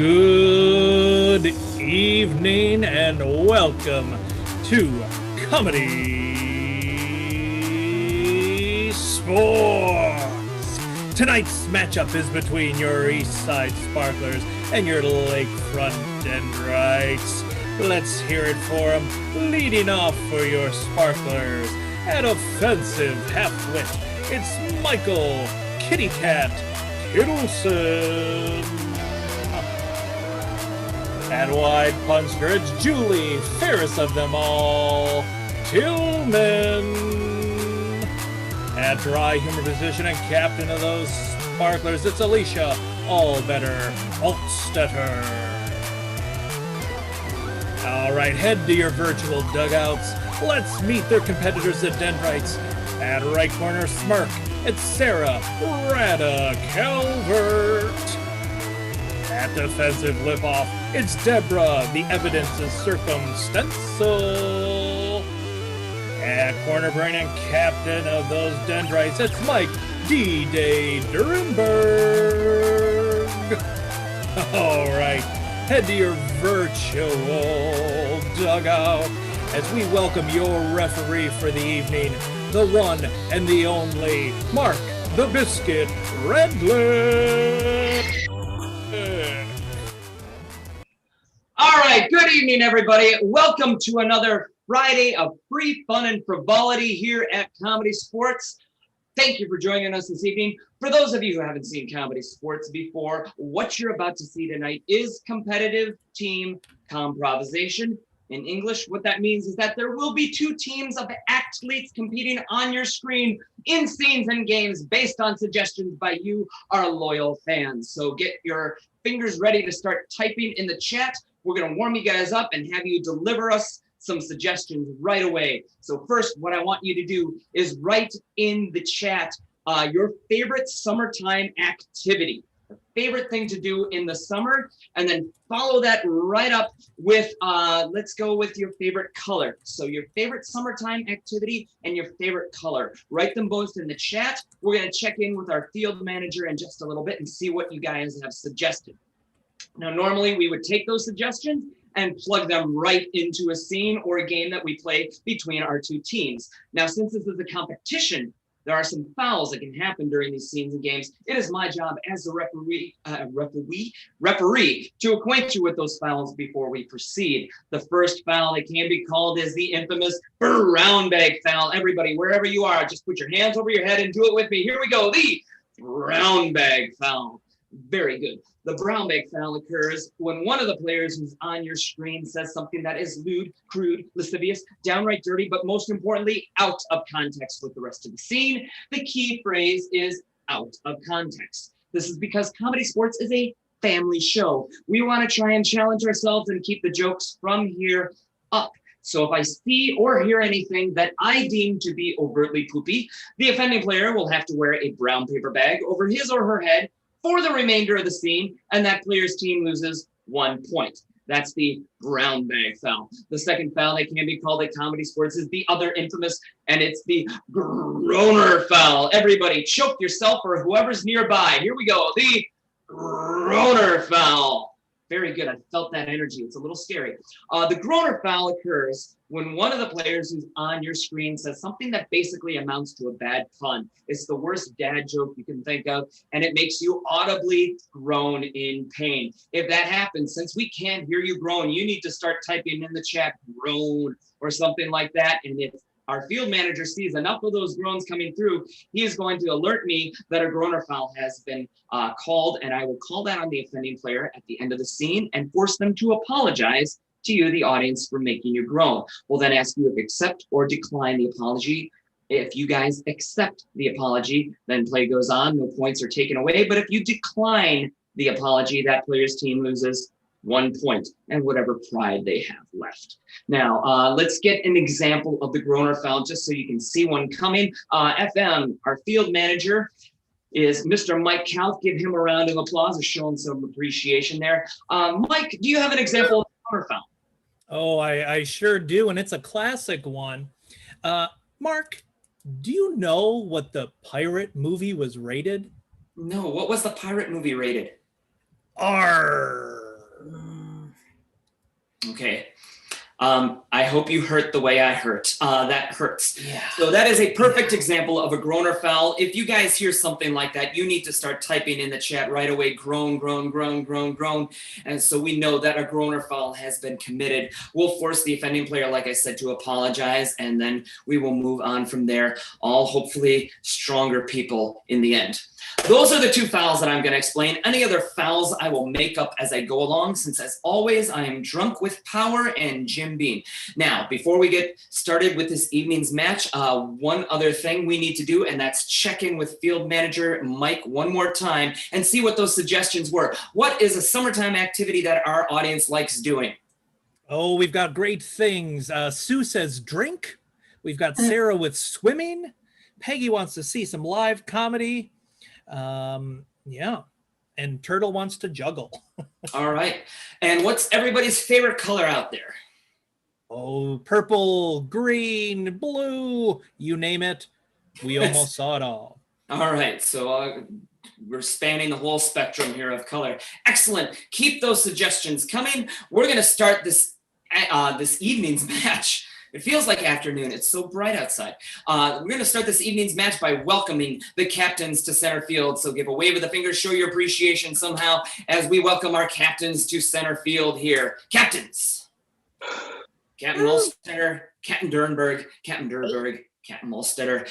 Good evening and welcome to Comedy Sports. Tonight's matchup is between your East Side Sparklers and your Lakefront Dendrites. Let's hear it for them. Leading off for your Sparklers, an offensive half-wit, it's Michael Kitty Cat Kittleson. At wide puncher, it's Julie, fairest of them all, Tillman. At dry humor position and captain of those Sparklers, it's Alicia, all better, Altstetter. All right, head to your virtual dugouts. Let's meet their competitors, the Dendrites. At right corner, Smirk, it's Sarah Rada Calvert. At defensive lip-off, it's Deborah, the evidence is circumstantial. At corner brain and captain of those Dendrites, it's Mike D-Day Durenberg. All right, head to your virtual dugout as we welcome your referee for the evening, the one and the only Mark the Biscuit Redlip. All right, good evening, everybody. Welcome to another Friday of free fun and frivolity here at ComedySportz. Thank you for joining us this evening. For those of you who haven't seen ComedySportz before, what you're about to see tonight is competitive team comprovisation. In English, what that means is that there will be two teams of athletes competing on your screen in scenes and games based on suggestions by you, our loyal fans. So get your fingers ready to start typing in the chat. We're going to warm you guys up and have you deliver us some suggestions right away. So first, what I want you to do is write in the chat your favorite summertime activity, your favorite thing to do in the summer, and then follow that right up with, let's go with your favorite color. So your favorite summertime activity and your favorite color. Write them both in the chat. We're going to check in with our field manager in just a little bit and see what you guys have suggested. Now, normally we would take those suggestions and plug them right into a scene or a game that we play between our two teams. Now, since this is a competition, there are some fouls that can happen during these scenes and games. It is my job as a referee to acquaint you with those fouls before we proceed. The first foul that can be called is the infamous brown bag foul. Everybody, wherever you are, just put your hands over your head and do it with me. Here we go, the brown bag foul. Very good. The brown bag foul occurs when one of the players who's on your screen says something that is lewd, crude, lascivious, downright dirty, but most importantly, out of context with the rest of the scene. The key phrase is out of context. This is because ComedySportz is a family show. We want to try and challenge ourselves and keep the jokes from here up. So if I see or hear anything that I deem to be overtly poopy, the offending player will have to wear a brown paper bag over his or her head for the remainder of the scene, and that player's team loses 1 point. That's the brown bag foul. The second foul that can be called at ComedySportz is the other infamous, and it's the groaner foul. Everybody choke yourself or whoever's nearby. Here we go, the groaner foul. Very good, I felt that energy. It's a little scary. The groaner foul occurs when one of the players who's on your screen says something that basically amounts to a bad pun. It's the worst dad joke you can think of, and it makes you audibly groan in pain. If that happens, since we can't hear you groan, you need to start typing in the chat groan or something like that. And if our field manager sees enough of those groans coming through, he is going to alert me that a groaner foul has been called, and I will call that on the offending player at the end of the scene and force them to apologize to you, the audience, for making you groan. We'll then ask you to accept or decline the apology. If you guys accept the apology, then play goes on, no points are taken away. But if you decline the apology, that player's team loses 1 point and whatever pride they have left. Now, let's get an example of the groaner foul just so you can see one coming. FM, our field manager, is Mr. Mike Count. Give him a round of applause. Is showing some appreciation there. Mike, do you have an example of the groaner foul? Oh, I sure do, and it's a classic one. Mark, do you know what the pirate movie was rated? No, what was the pirate movie rated? R. Okay. I hope you hurt the way I hurt. That hurts. Yeah. So that is a perfect example of a groaner foul. If you guys hear something like that, you need to start typing in the chat right away, groan, groan, groan, groan, groan. And so we know that a groaner foul has been committed. We'll force the offending player, like I said, to apologize, and then we will move on from there, all hopefully stronger people in the end. Those are the two fouls that I'm going to explain. Any other fouls I will make up as I go along, since as always, I am drunk with power and Jim Beam. Now, before we get started with this evening's match, one other thing we need to do, and that's check in with field manager Mike one more time and see what those suggestions were. What is a summertime activity that our audience likes doing? Oh, we've got great things. Sue says drink. We've got Sarah with swimming. Peggy wants to see some live comedy. Yeah. And Turtle wants to juggle. All right. And what's everybody's favorite color out there? Oh, purple, green, blue, you name it. We almost saw it all. All right. So we're spanning the whole spectrum here of color. Excellent. Keep those suggestions coming. We're going to start this evening's match. It feels like afternoon. It's so bright outside. We're going to start this evening's match by welcoming the captains to center field. So give a wave of the finger, show your appreciation somehow as we welcome our captains to center field here. Captains. Captain Molstetter, Captain Dernberg, Captain Molstetter.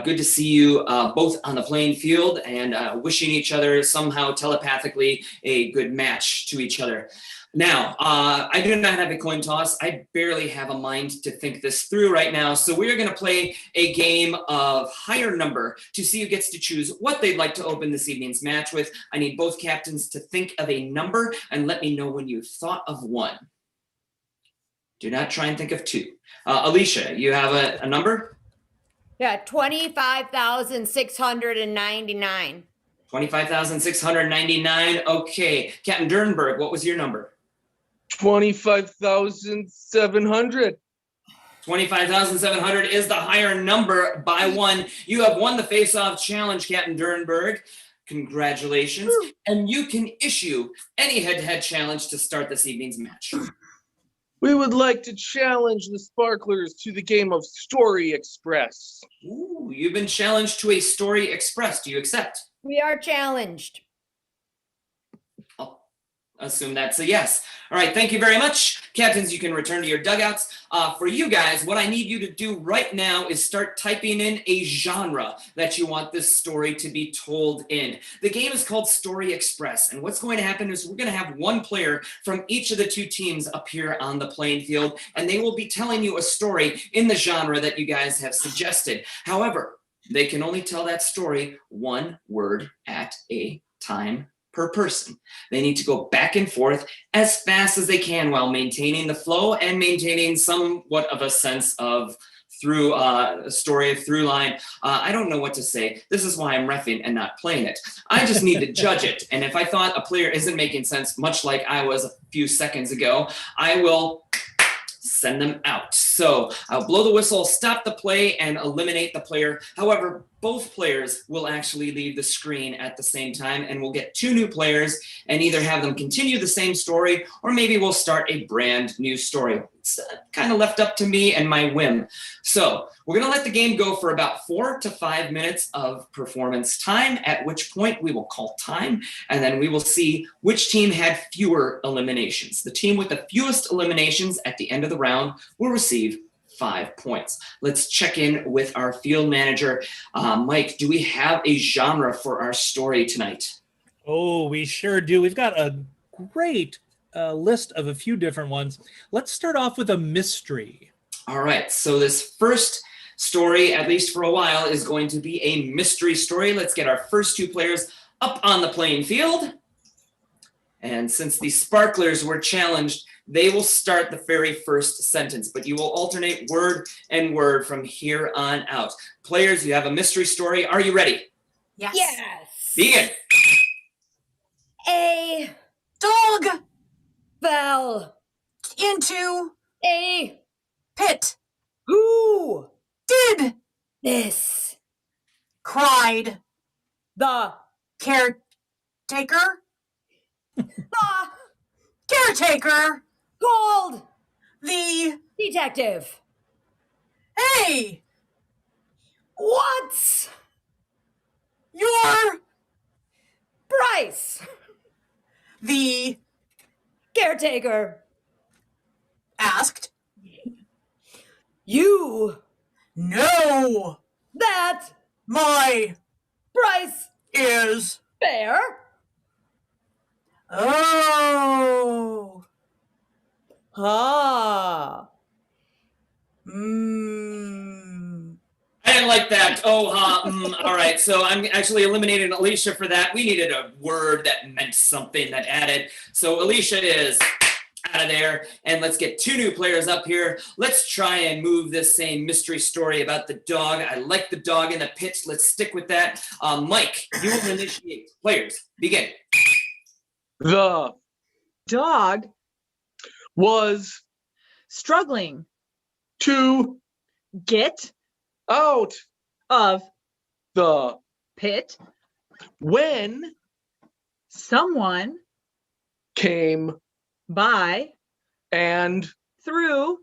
Good to see you both on the playing field and wishing each other somehow telepathically a good match to each other. Now, I do not have a coin toss. I barely have a mind to think this through right now. So we're going to play a game of higher number to see who gets to choose what they'd like to open this evening's match with. I need both captains to think of a number and let me know when you've thought of one. Do not try and think of two. Alicia, you have a number? Yeah, 25,699. 25,699. Okay. Captain Dernberg, what was your number? 25,700. 25,700 is the higher number by one. You have won the face-off challenge, Captain Dernberg. Congratulations. Woo. And you can issue any head-to-head challenge to start this evening's match. We would like to challenge the Sparklers to the game of Story Express. Ooh, you've been challenged to a Story Express. Do you accept? We are challenged. I'll assume that's a yes. All right, thank you very much. Captains, you can return to your dugouts. For you guys, what I need you to do right now is start typing in a genre that you want this story to be told in. The game is called Story Express, and what's going to happen is we're going to have one player from each of the two teams appear on the playing field, and they will be telling you a story in the genre that you guys have suggested. However, they can only tell that story one word at a time per person. They need to go back and forth as fast as they can while maintaining the flow and maintaining somewhat of a sense of through a story of through line. I don't know what to say. This is why I'm reffing and not playing it. I just need to judge it. And if I thought a player isn't making sense, much like I was a few seconds ago, I will send them out. So I'll blow the whistle, stop the play, and eliminate the player. However, both players will actually leave the screen at the same time, and we'll get two new players and either have them continue the same story, or maybe we'll start a brand new story. It's kind of left up to me and my whim. So we're going to let the game go for about 4 to 5 minutes of performance time, at which point we will call time, and then we will see which team had fewer eliminations. The team with the fewest eliminations at the end of the round will receive 5 points. Let's check in with our field manager. Mike, do we have a genre for our story tonight? Oh, we sure do. We've got a great list of a few different ones. Let's start off with a mystery. All right. So this first story, at least for a while, is going to be a mystery story. Let's get our first two players up on the playing field. And since the Sparklers were challenged, they will start the very first sentence, but you will alternate word and word from here on out. Players, you have a mystery story. Are you ready? Yes. Yes. Begin. A dog fell into a pit. Who Did this? cried The caretaker. the caretaker, Called the, detective. hey, What's your, Bryce? the, Caretaker. asked, You no, that my, Bryce is, Bear? oh, Ah. I didn't like that. Oh, all right. So I'm actually eliminating Alicia for that. We needed a word that meant something that added. So Alicia is out of there. And let's get 2 new players up here. Let's try and move this same mystery story about the dog. I like the dog in the pitch. Let's stick with that. Mike, you will initiate. Players, begin. The Dog was struggling to get out of the pit. when Someone came by and through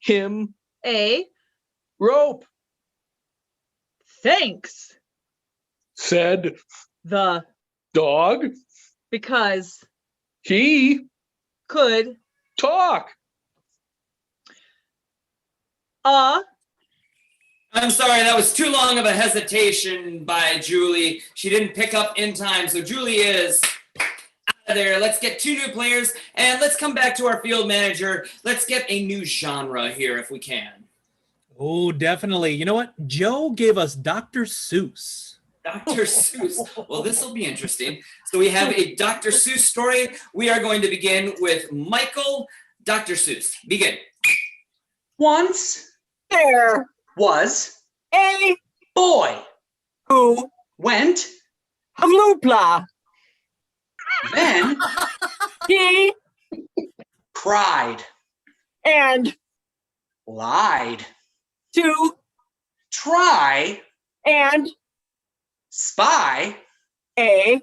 him a rope, thanks said the dog. because He could talk. I'm sorry, that was too long of a hesitation by Julie. She didn't pick up in time, so Julie is out of there. Let's get 2 new players, and let's come back to our field manager. Let's get a new genre here if we can. Oh, definitely. You know what? Joe gave us Dr. Seuss. Dr. Seuss. Well, this will be interesting. So we have a Dr. Seuss story. We are going to begin with Michael. Dr. Seuss, begin. Once there, was a, boy who, went, hoopla, then he, cried, and, lied, to, try, and, spy, a,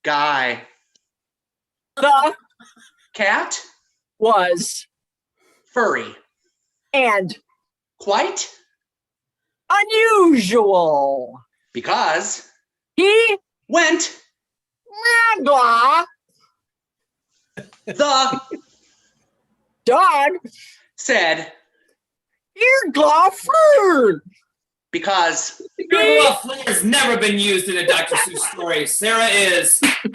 guy, the, cat, was, furry, and, quite, unusual. because He, went, blah, the dog, said, ear glaw fruit. because Earglow Flint has never been used in a Dr. Seuss story. Sarah is out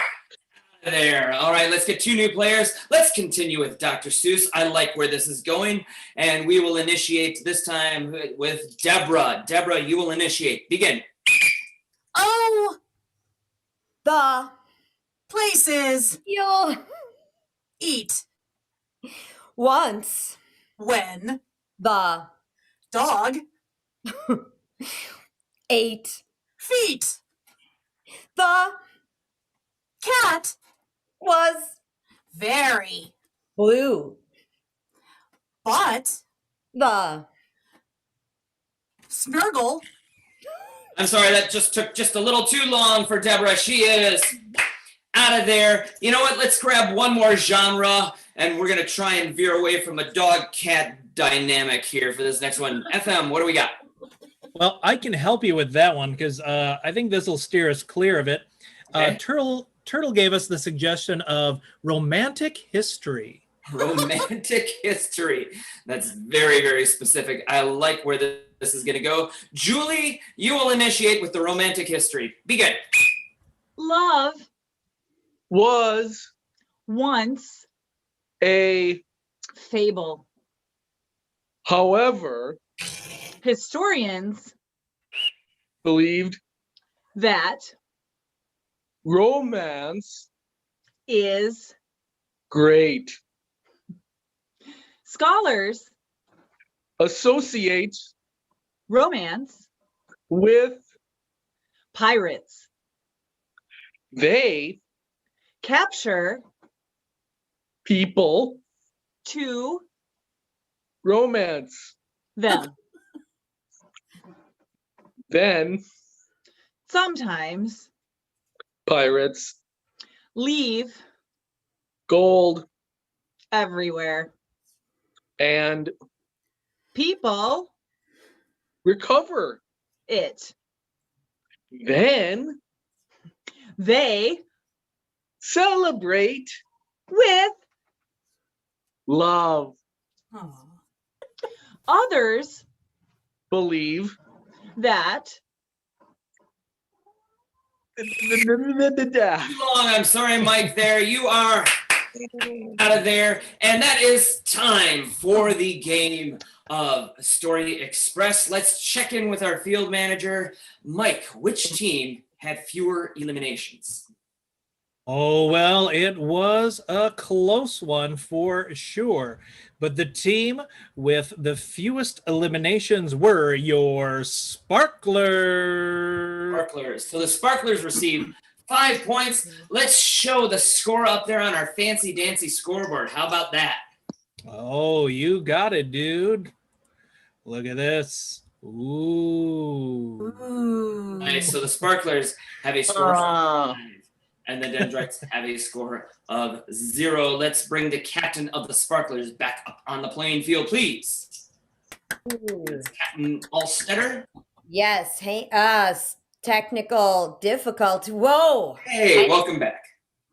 of there. All right, let's get 2 new players. Let's continue with Dr. Seuss. I like where this is going, and we will initiate this time with Deborah. Deborah, you will initiate. Begin. Oh, The places, you'll eat, once when, the dog, 8 feet, the cat, was very, blue. but, The snurgle, I'm sorry, that just took just a little too long for Deborah. She is out of there. You know what? Let's grab one more genre, and we're going to try and veer away from a dog-cat dynamic here for this next one. FM, what do we got? Well, I can help you with that one because I think this will steer us clear of it. Okay. Turtle gave us the suggestion of romantic history. Romantic history. That's very, very specific. I like where this is going to go. Julie, you will initiate with the romantic history. Begin. love Was once a, fable. however, Historians believed that romance is great. scholars Associate romance with pirates they capture people to romance. them. Then Sometimes pirates leave gold, everywhere. and People, recover. it. Then They, celebrate with. love. Aw. Others, Believe. that. Too long. I'm sorry, Mike, there. You are out of there. And that is time for the game of Story Express. Let's check in with our field manager. Mike, which team had fewer eliminations? Oh, well, it was a close one for sure. But the team with the fewest eliminations were your Sparklers. Sparklers. So the Sparklers received 5 points. Let's show the score up there on our fancy dancy scoreboard. How about that? Oh, you got it, dude. Look at this. Ooh. Ooh. Nice. So the Sparklers have a score of Ah. 5, and the Dendrites have a score of 0. Let's bring the captain of the Sparklers back up on the playing field, please. It's Captain Alstetter. Yes. Hey, technical difficulty. Whoa. Hey, welcome back.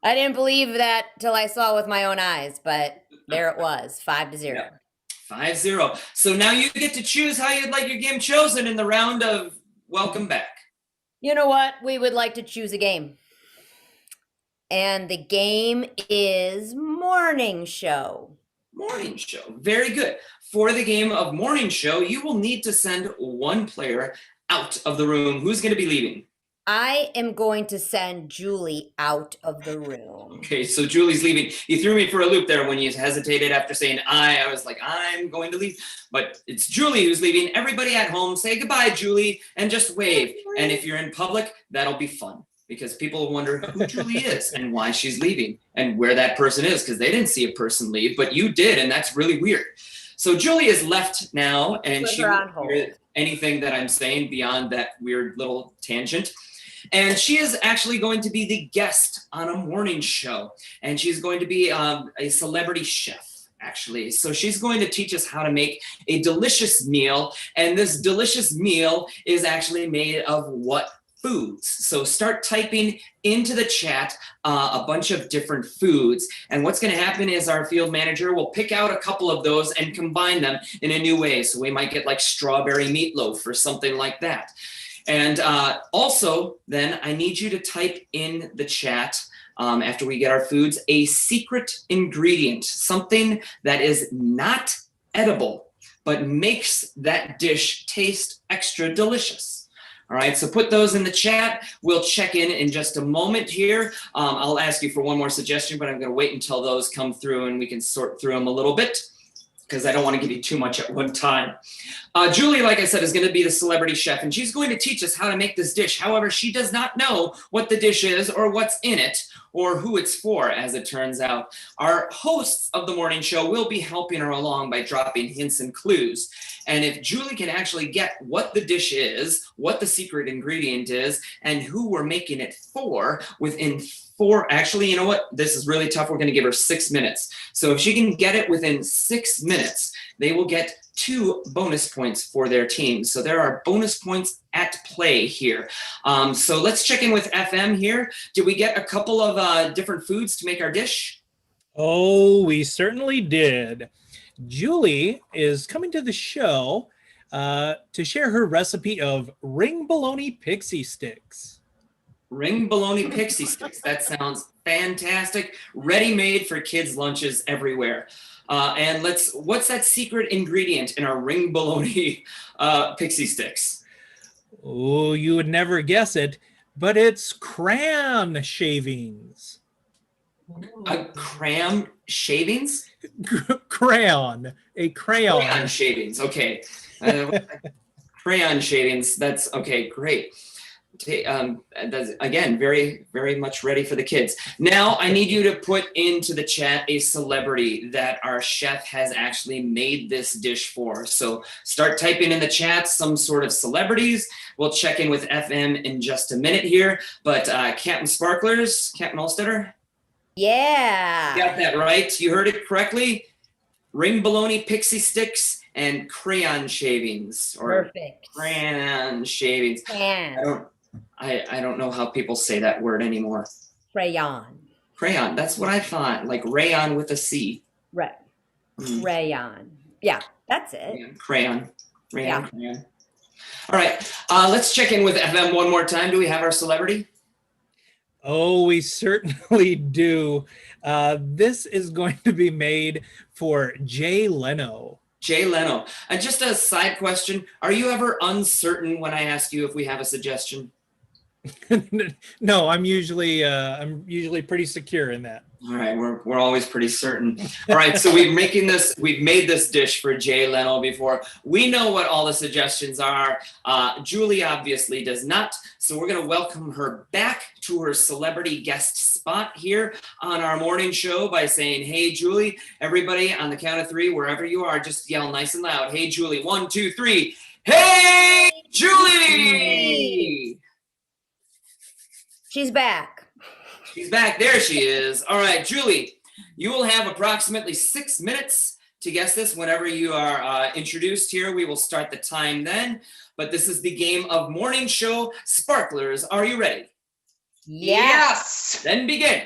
I didn't believe that till I saw it with my own eyes, but there it was, 5-0. Yeah. 5-0. So now you get to choose how you'd like your game chosen in the round of welcome back. You know what? We would like to choose a game. And the game is morning show. Morning show. Very good. For the game of morning show, you will need to send one player out of the room. Who's going to be leaving? I am going to send Julie out of the room. Okay, so Julie's leaving. You threw me for a loop there when you hesitated after saying I was like, I'm going to leave. But it's Julie who's leaving. Everybody at home, say goodbye, Julie, and just wave. And if you're in public, that'll be fun because people will wonder who Julie is and why she's leaving and where that person is because they didn't see a person leave, but you did, and that's really weird. So Julie is left now, and Put she her on won't hold. hear anything that I'm saying beyond that weird little tangent. And she is actually going to be the guest on a morning show. And she's going to be a celebrity chef, actually. So she's going to teach us how to make a delicious meal. And this delicious meal is actually made of what foods? So start typing into the chat a bunch of different foods. And what's going to happen is our field manager will pick out a couple of those and combine them in a new way. So we might get like strawberry meatloaf or something like that. And also, then I need you to type in the chat after we get our foods, a secret ingredient, something that is not edible, but makes that dish taste extra delicious. All right, so put those in the chat. We'll check in just a moment here. I'll ask you for one more suggestion, but I'm going to wait until those come through and we can sort through them a little bit, because I don't want to give you too much at one time. Julie, like I said, is going to be the celebrity chef, and she's going to teach us how to make this dish. However, she does not know what the dish is or what's in it or who it's for, as it turns out. Our hosts of the morning show will be helping her along by dropping hints and clues. And if Julie can actually get what the dish is, what the secret ingredient is, and who we're making it for within actually, you know what? This is really tough. We're going to give her 6 minutes. So if she can get it within 6 minutes, they will get 2 bonus points for their team. So there are bonus points at play here. So let's check in with FM here. Did we get a couple of different foods to make our dish? Oh, we certainly did. Julie is coming to the show to share her recipe of ring bologna pixie sticks. Ring bologna pixie sticks. That sounds fantastic. Ready-made for kids' lunches everywhere. And what's that secret ingredient in our ring bologna pixie sticks? Oh, you would never guess it, but it's crayon shavings. Cram shavings? Crayon, a crayon. Crayon shavings, okay. Crayon shavings, that's okay, great. That's, again, very, very much ready for the kids. Now I need you to put into the chat a celebrity that our chef has actually made this dish for. So start typing in the chat some sort of celebrities. We'll check in with FM in just a minute here. But Captain Sparklers, Captain Olstetter? Yeah. You got that right. You heard it correctly. Ring bologna, pixie sticks, and crayon shavings. Or Perfect. crayon shavings. And I don't know how people say that word anymore. crayon. Crayon. That's what I thought. Like rayon with a C. Right. Mm. Crayon. Yeah, that's it. Crayon. Yeah. Crayon. All right. Let's check in with FM one more time. Do we have our celebrity? Oh, we certainly do. This is going to be made for Jay Leno. Jay Leno. And just a side question. Are you ever uncertain when I ask you if we have a suggestion? No, I'm usually pretty secure in that. All right, we're always pretty certain. All right, so we've made this dish for Jay Leno before. We know what all the suggestions are. Julie obviously does not, so we're going to welcome her back to her celebrity guest spot here on our morning show by saying, "Hey, Julie." Everybody, on the count of 3, wherever you are, just yell nice and loud. "Hey, Julie!" 1, 2, 3. Hey, Julie! She's back. She's back. There she is. All right, Julie, you will have approximately 6 minutes to guess this. Whenever you are introduced here, we will start the time then. But this is the game of morning show. Sparklers, are you ready? Yes. Then begin.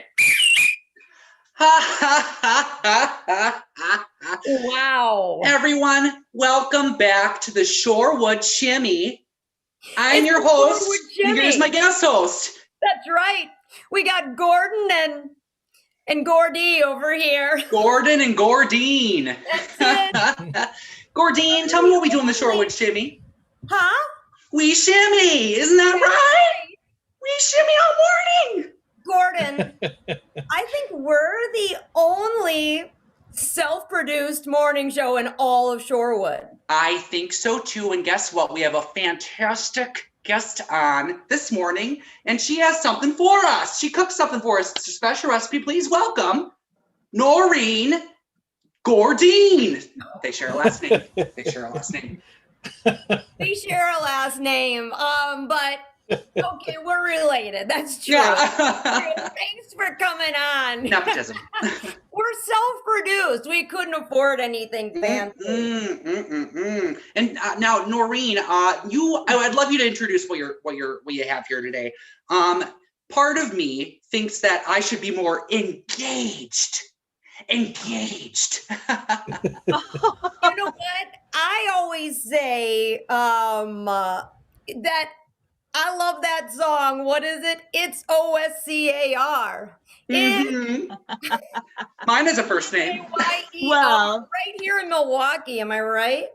Wow. Everyone, welcome back to the Shorewood Shimmy. I'm It's your the host. Shorewood And here's Shimmy. my guest host. That's right. We got Gordon and Gordy over here. Gordon and Gordine. That's it. Gordine, tell me what we do in the Shorewood Shimmy. Huh? We shimmy, isn't that right? We shimmy all morning. Gordon, I think we're the only self-produced morning show in all of Shorewood. I think so too. And guess what? We have a fantastic guest on this morning, and she has something for us. She cooked something for us. It's a special recipe. Please welcome Noreen Gordine. They share a last name. They share a last name. They share a last name, but okay, we're related. That's true. Yeah. Thanks for coming on. Nepotism. We're self-produced. We couldn't afford anything fancy. And now, Noreen, I'd love you to introduce what you have here today. Part of me thinks that I should be more engaged. You know what? I always say that I love that song. What is it? It's OSCAR. Mhm. Mine is a first name. Well, right here in Milwaukee. Am I right?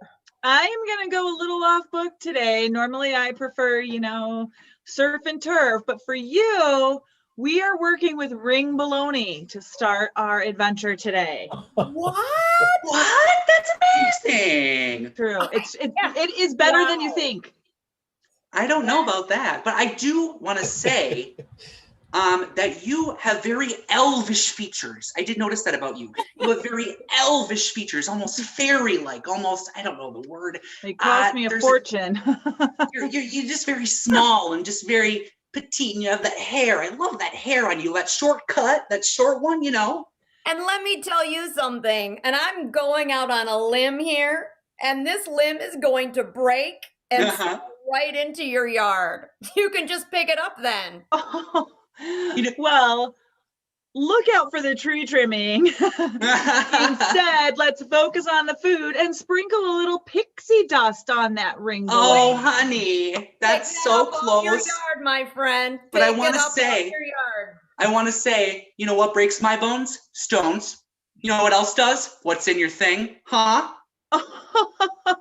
I am going to go a little off book today. Normally I prefer, surf and turf, but for you, we are working with ring bologna to start our adventure today. What? What? That's amazing. True. Okay, It is better than you Wow. think. I don't know about that, but I do want to say that you have very elvish features. I did notice that about you. You have very elvish features, almost fairy-like, almost, I don't know the word. It cost me a there's fortune. You're just very small and just very petite, and you have that hair. I love that hair on you, that short cut, that short one, And let me tell you something, and I'm going out on a limb here, and this limb is going to break and Uh-huh. fall right into your yard. You can just pick it up then. Well, look out for the tree trimming. Instead, let's focus on the food and sprinkle a little pixie dust on that ring Oh, bologna. honey, that's Pick it so up off your close. yard, my friend. But I Pick wanna it up off say- your yard. I want to say, you know what breaks my bones? Stones. You know what else does? What's in your thing? Huh?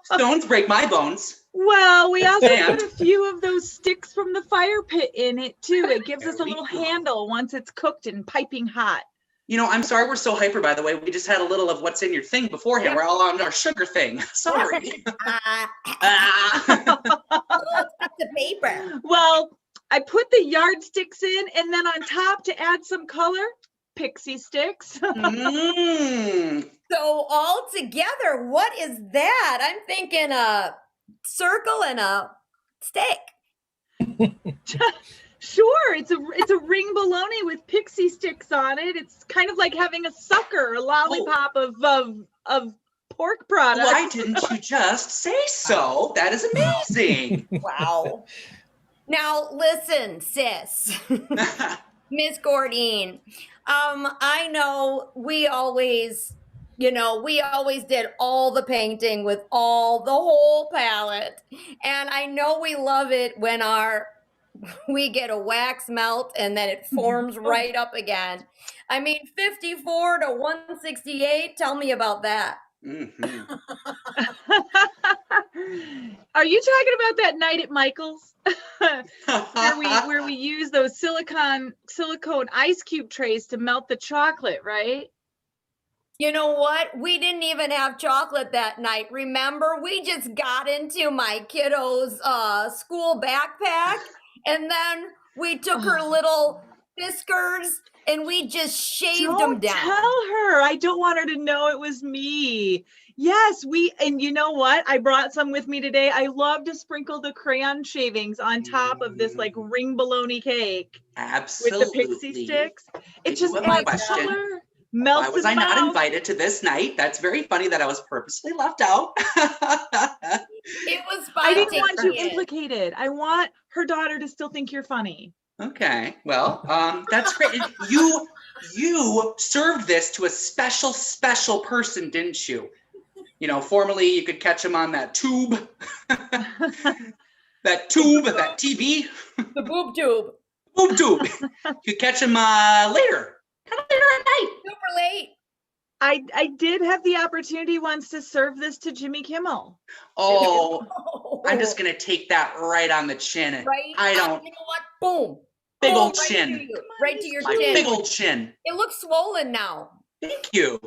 Stones break my bones. Well, we also And- put a few of those sticks from the fire pit in it too. It gives us a There we little go. handle once it's cooked and piping hot. I'm sorry we're so hyper, by the way. We just had a little of what's in your thing beforehand. We're all on our sugar thing. Sorry. Ah. Let's cut the paper. Well, I put the yardsticks in, and then on top to add some color, pixie sticks. Mm. So all together, what is that? I'm thinking a circle and a stick. Sure, it's a ring bologna with pixie sticks on it. It's kind of like having a sucker, a lollipop of pork products. Why didn't you just say so? That is amazing. Wow. Now listen, sis, Miss Gordine. I know we always did all the painting with the whole palette, and I know we love it when we get a wax melt and then it forms right up again. I mean, 54 to 168. Tell me about that. Mm-hmm. Are you talking about that night at Michael's where we use those silicone ice cube trays to melt the chocolate, right? You know what? We didn't even have chocolate that night. Remember, we just got into my kiddo's school backpack, and then we took her little whiskers and we just shaved them down. Tell her. I don't want her to know it was me. Yes, and you know what? I brought some with me today. I love to sprinkle the crayon shavings on top of this like ring bologna cake. Absolutely. With the pixie sticks. It just adds color. Why was I not invited to this night? That's very funny that I was purposely left out. It was fun. I didn't want you implicated. I want her daughter to still think you're funny. Okay, well, that's great. You served this to a special person, didn't you? You know, formerly you could catch him on that tube, that TV. The boob tube. Boob tube. You could catch him later. Kind of later at night. Super late. I did have the opportunity once to serve this to Jimmy Kimmel. Oh, I'm just going to take that right on the chin. Right? I don't. You know what? Boom. Big Boom, old chin. Right to your My chin. big old chin. It looks swollen now. Thank you.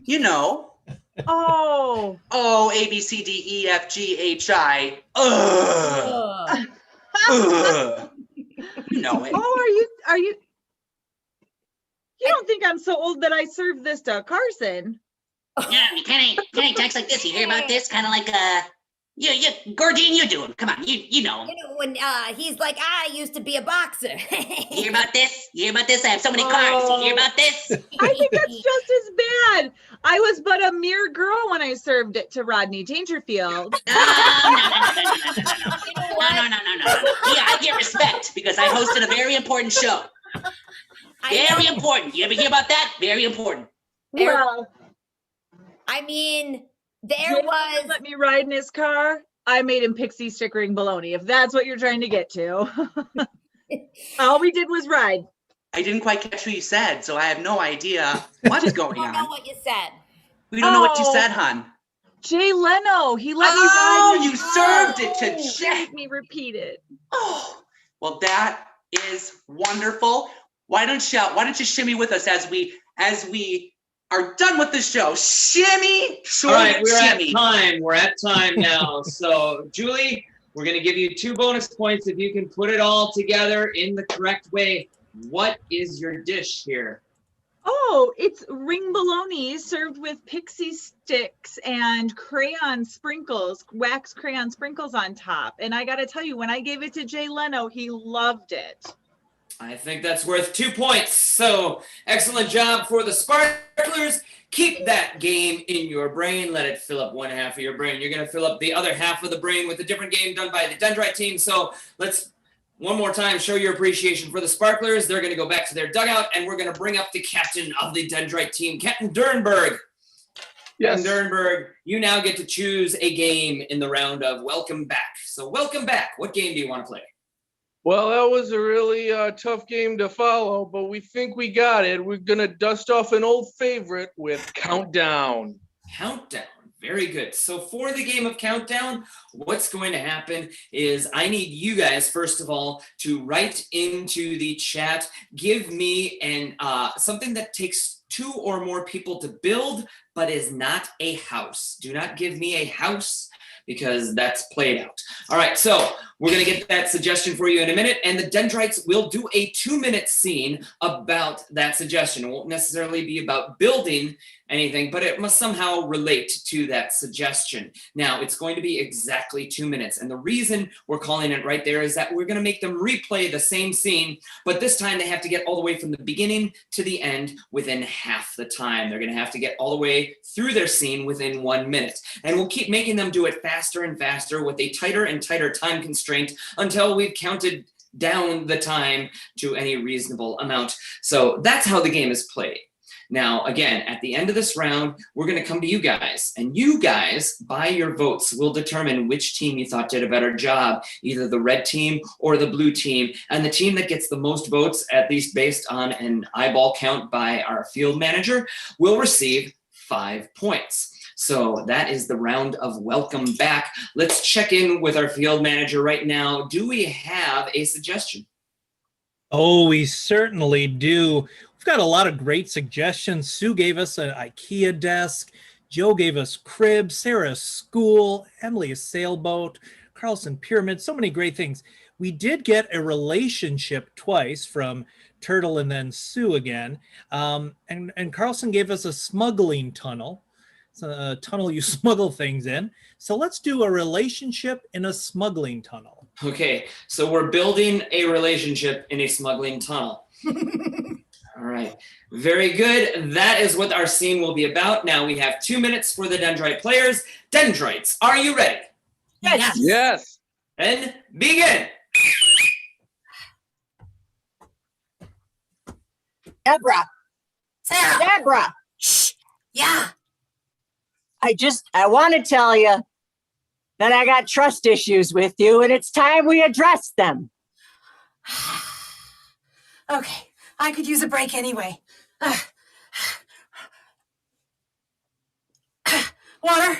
You know. Oh. Oh, A, B, C, D, E, F, G, H, I. Ugh. Ugh. You know it. Oh, are you? You don't think I'm so old that I served this to Carson? Yeah, you kind of talks like this. You hear about this? Kind of like Gordine, you do him. Come on, you know him. You know, when he's like, I used to be a boxer. You hear about this? You hear about this? I have so many cars. You hear about this? I think that's just as bad. I was but a mere girl when I served it to Rodney Dangerfield. No. Yeah, I get respect because I hosted a very important show. Very important. You ever hear about that? Very important. Well, I mean, let me ride in his car. I made him pixie stick ring bologna, if that's what you're trying to get to. All we did was ride. I didn't quite catch what you said, so I have no idea what is going on. I don't know what you said. We don't know what you said, hon. Jay Leno, he let me ride. Oh, you served it to Jay. Let me repeat it. Oh, well, that is wonderful. Why don't you shimmy with us as we are done with the show? Shimmy, all right, shimmy. We're at time now. So, Julie, we're going to give you 2 bonus points if you can put it all together in the correct way. What is your dish here? Oh, it's ring bologna served with pixie sticks and wax crayon sprinkles on top. And I got to tell you, when I gave it to Jay Leno, he loved it. I think that's worth 2 points. So excellent job for the Sparklers. Keep that game in your brain. Let it fill up one half of your brain. You're going to fill up the other half of the brain with a different game done by the Dendrite team. So let's one more time show your appreciation for the Sparklers. They're going to go back to their dugout, and we're going to bring up the captain of the Dendrite team, Captain Dernberg. Yes. Captain Dernberg, you now get to choose a game in the round of Welcome Back. So welcome back. What game do you want to play? Well, that was a really tough game to follow, but we think we got it. We're going to dust off an old favorite with Countdown. Countdown. Very good. So for the game of Countdown, what's going to happen is I need you guys, first of all, to write into the chat, give me something that takes 2 or more people to build, but is not a house. Do not give me a house, because that's played out. All right, so we're going to get that suggestion for you in a minute, and the Dendrites will do a 2-minute scene about that suggestion. It won't necessarily be about building anything, but it must somehow relate to that suggestion. Now, it's going to be exactly 2 minutes. And the reason we're calling it right there is that we're going to make them replay the same scene, but this time they have to get all the way from the beginning to the end within half the time. They're going to have to get all the way through their scene within 1 minute. And we'll keep making them do it faster and faster with a tighter and tighter time constraint until we've counted down the time to any reasonable amount. So that's how the game is played. Now, again, at the end of this round, we're going to come to you guys, and you guys, by your votes, will determine which team you thought did a better job, either the red team or the blue team. And the team that gets the most votes, at least based on an eyeball count by our field manager, will receive 5 points. So that is the round of welcome back. Let's check in with our field manager right now. Do we have a suggestion? Oh, we certainly do. We've got a lot of great suggestions. Sue gave us an IKEA desk. Joe gave us cribs. Sarah, a school. Emily, a sailboat. Carlson, pyramid. So many great things. We did get a relationship twice from Turtle and then Sue again. And Carlson gave us a smuggling tunnel. It's a tunnel you smuggle things in. So let's do a relationship in a smuggling tunnel. Okay, so we're building a relationship in a smuggling tunnel. All right, very good. That is what our scene will be about. Now we have 2 minutes for the Dendrite players. Dendrites, are you ready? Yes. Yes. Then begin. Deborah, Sarah. Deborah, Shh. Yeah. I want to tell you that I got trust issues with you, and it's time we address them. Okay. I could use a break anyway. Water.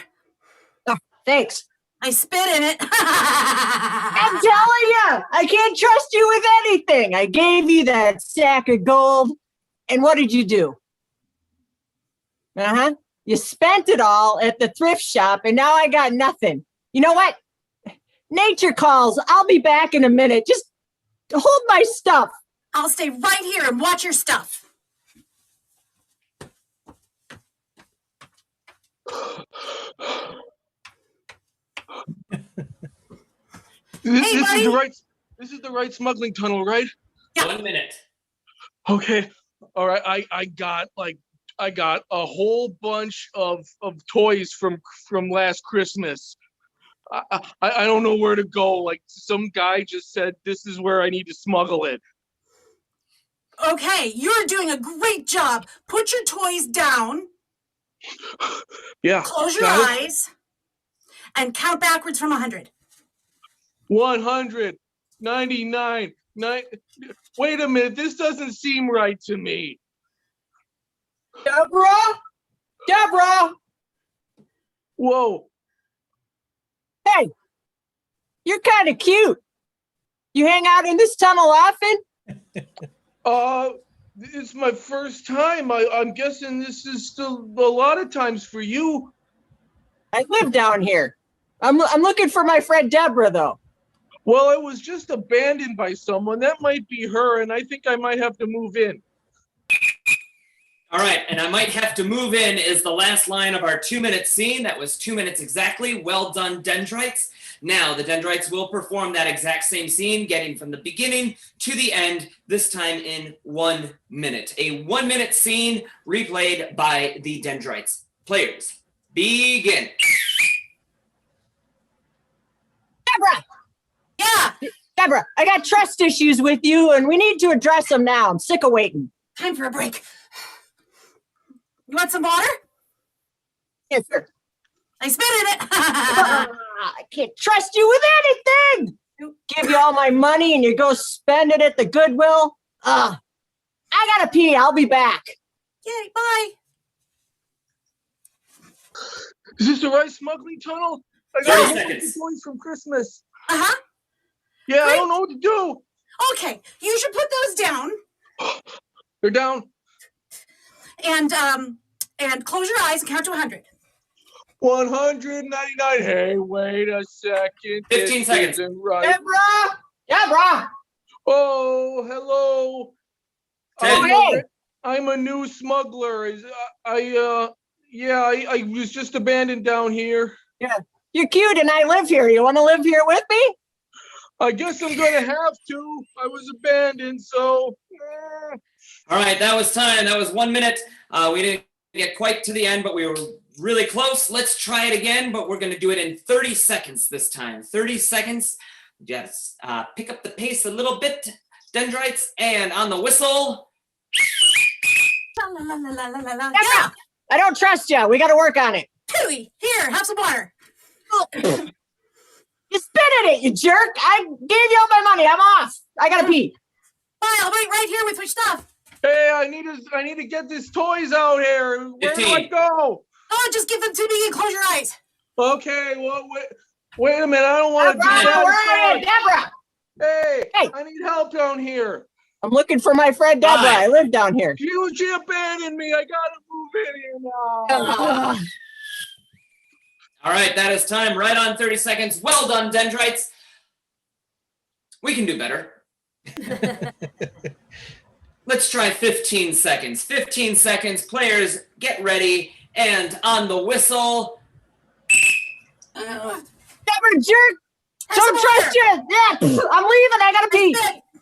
Oh, thanks. I spit in it. I'm telling you, I can't trust you with anything. I gave you that sack of gold, and what did you do? Uh-huh. You spent it all at the thrift shop, and now I got nothing. You know what? Nature calls. I'll be back in a minute. Just hold my stuff. I'll stay right here and watch your stuff. This is the right smuggling tunnel, right? Yeah. 1 minute. Okay. All right. I got a whole bunch of toys from last Christmas. I don't know where to go. Like, some guy just said this is where I need to smuggle it. Okay, you're doing a great job. Put your toys down. Yeah. Close your eyes and count backwards from 100. 100, 99, 9. Wait a minute. This doesn't seem right to me. Deborah! Whoa. Hey, you're kind of cute. You hang out in this tunnel often? It's my first time. I'm guessing this is still a lot of times for you. I live down here. I'm looking for my friend Deborah, though. Well, it was just abandoned by someone. That might be her, and I think I might have to move in. All right, and I might have to move in is the last line of our 2 minute scene. That was 2 minutes exactly. Well done, Dendrites. Now, the Dendrites will perform that exact same scene, getting from the beginning to the end, this time in 1 minute. A 1 minute scene replayed by the Dendrites. Players, begin. Deborah! Yeah. Deborah, I got trust issues with you, and we need to address them now. I'm sick of waiting. Time for a break. You want some water? Yes, sir. I spit in it. I can't trust you with anything. Give you all my money and you go spend it at the Goodwill. I gotta pee. I'll be back. Yay, bye. Is this the right smuggling tunnel? I 30 got seconds. toys from Christmas. Uh-huh. Yeah, Great. I don't know what to do. Okay, you should put those down They're down. and close your eyes and count to 100. 199. Hey, wait a second. 15 This seconds. isn't right. Deborah! Oh, hello. 10. Hey! I'm a new smuggler. I Yeah, I was just abandoned down here. Yeah. You're cute and I live here. You want to live here with me? I guess I'm gonna have to. I was abandoned, so. All right, that was time. That was 1 minute. We didn't get quite to the end, but we were really close. Let's try it again, but we're going to do it in 30 seconds this time. 30 seconds. Just pick up the pace a little bit, Dendrites, and on the whistle. Yeah. I don't trust you. We got to work on it. Tooey, here, have some water. You spit in it, you jerk. I gave you all my money. I'm off. I got to pee. Fine, I'll wait right here with your stuff. Hey, I need to get these toys out here. Where do I 15. go? Oh, just give them to me and close your eyes. Okay, well, wait a minute. I don't want to do that. Where are you, Deborah? Hey, I need help down here. I'm looking for my friend Deborah. Hi. I live down here. She abandoned me. I gotta move in here now. All right, that is time. Right on 30 seconds. Well done, Dendrites. We can do better. Let's try 15 seconds. 15 seconds. Players, get ready. And on the whistle. Deborah, jerk. Don't trust you. Yeah, I'm leaving. I got to pee.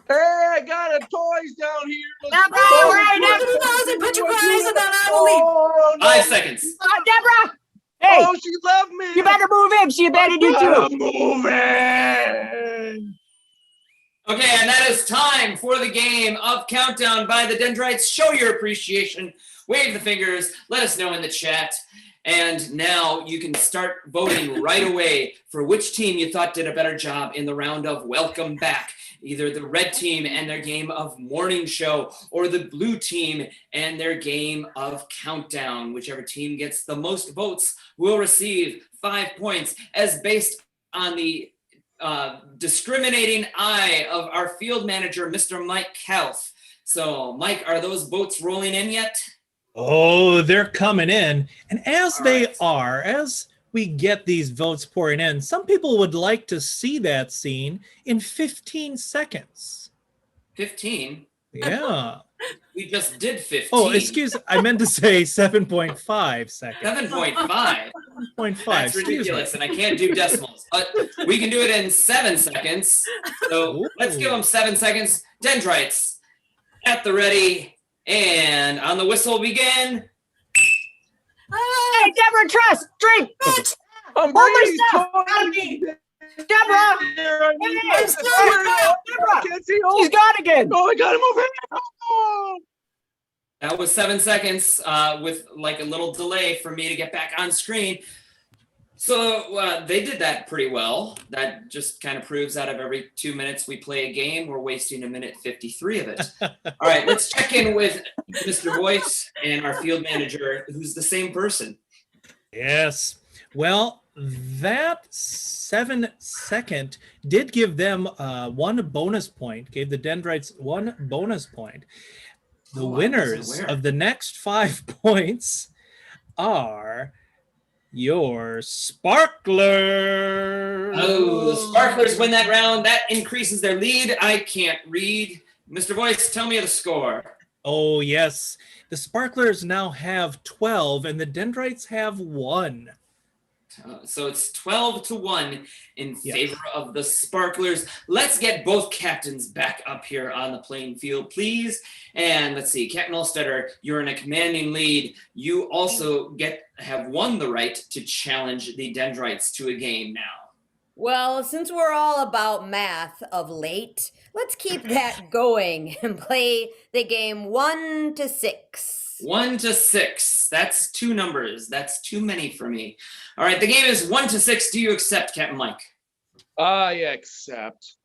Hey, I got a toys down here. Deborah, Put your eyes and then I will leave. Oh, no. 5 seconds. Deborah. Hey, Oh, she left me. you better move in. She abandoned you too. I'm moving. Okay, and that is time for the game of Countdown by the Dendrites. Show your appreciation. Wave the fingers. Let us know in the chat. And now you can start voting right away for which team you thought did a better job in the round of Welcome Back. Either the red team and their game of Morning Show, or the blue team and their game of Countdown. Whichever team gets the most votes will receive 5 points, as based on the discriminating eye of our field manager, Mr. Mike Kalf. So, Mike, are those votes rolling in yet? Oh, they're coming in. And as All they right. are, as we get these votes pouring in, some people would like to see that scene in 15 seconds. 15? Yeah. We just did 15. Oh, excuse, I meant to say 7.5 seconds. 7.5. 7.5. That's ridiculous, and I can't do decimals. But we can do it in 7 seconds. So let's give them 7 seconds. Dendrites, at the ready, and on the whistle begin. Hey, Deborah, trust. Drink. I'm Hold my bringing stuff. toys. Deborah. Here, Hey, Deborah. Can't see. She's gone again. Oh, I got him over here. Oh. That was 7 seconds with like a little delay for me to get back on screen. So they did that pretty well. That just kind of proves out of every 2 minutes we play a game, we're wasting 1:53 of it. All right, let's check in with Mr. Voice and our field manager, who's the same person. Yes. Well, that 7 second did give them 1 bonus point, gave the Dendrites 1 bonus point. The winners of the next 5 points are your Sparklers. Oh, the Sparklers win that round. That increases their lead. I can't read. Mr. Voice, tell me the score. Oh, yes. The Sparklers now have 12 and the Dendrites have 1. So it's 12-1 in favor of the Sparklers. Let's get both captains back up here on the playing field, please. And let's see, Captain Olstetter, you're in a commanding lead. You also have won the right to challenge the Dendrites to a game now. Well, since we're all about math of late, let's keep that going and play the game 1 to 6. 1 to 6. That's 2 numbers. That's too many for me. All right, the game is 1 to 6. Do you accept, Captain Mike? I accept.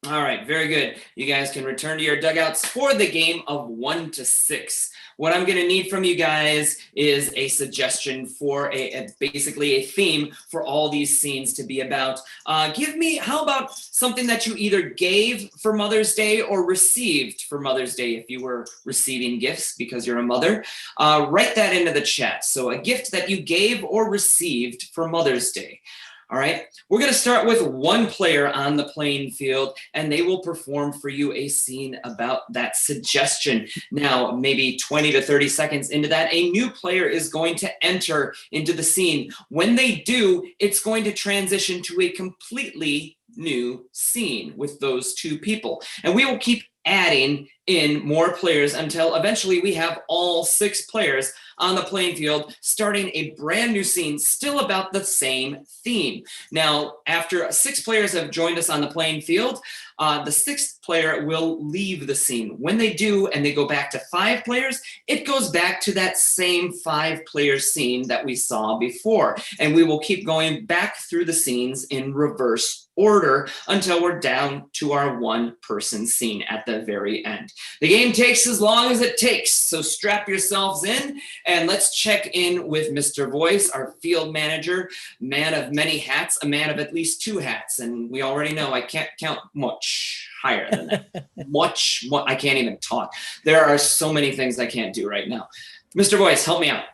All right, very good. You guys can return to your dugouts for the game of 1 to 6. What I'm going to need from you guys is a suggestion for basically a theme for all these scenes to be about. How about something that you either gave for Mother's Day or received for Mother's Day if you were receiving gifts because you're a mother. Write that into the chat. So a gift that you gave or received for Mother's Day. All right, we're going to start with one player on the playing field, and they will perform for you a scene about that suggestion. Now, maybe 20 to 30 seconds into that, a new player is going to enter into the scene. When they do, it's going to transition to a completely new scene with those two people. And we will keep adding in more players until eventually we have all 6 players on the playing field, starting a brand new scene, still about the same theme. Now, after 6 players have joined us on the playing field, the 6th player will leave the scene. When they do and they go back to 5 players, it goes back to that same 5-player scene that we saw before. And we will keep going back through the scenes in reverse order until we're down to our 1-person scene at the very end. The game takes as long as it takes, so strap yourselves in and let's check in with Mr. Voice, our field manager, man of many hats, a man of at least 2 hats. And we already know I can't count much higher than that. much, I can't even talk. There are so many things I can't do right now. Mr. Voice, help me out.